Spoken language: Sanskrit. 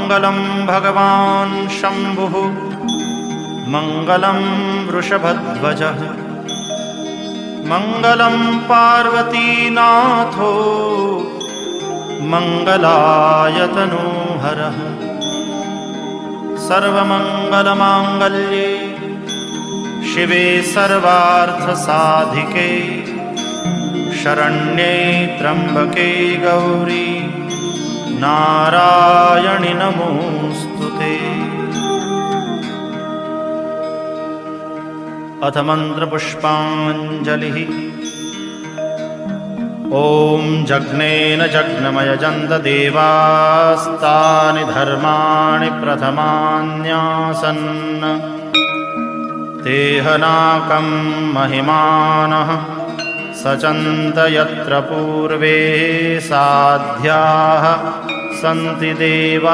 मङ्गलं भगवान् शम्भुः मङ्गलं वृषभध्वजः मङ्गलं पार्वतीनाथो मङ्गलायतनोहरः सर्वमङ्गलमाङ्गल्ये शिवे सर्वार्थसाधिके शरण्ये त्र्यम्बके गौरी नारायणि नमोऽस्तुते। अथ मन्त्रपुष्पाञ्जलिः। ॐ जग्नेन जग्नमयजन्त देवास्तानि धर्माणि प्रथमान्यासन् तेहनाकं महिमानः सचन्त यत्र पूर्वे साध्याः सन्ति देवा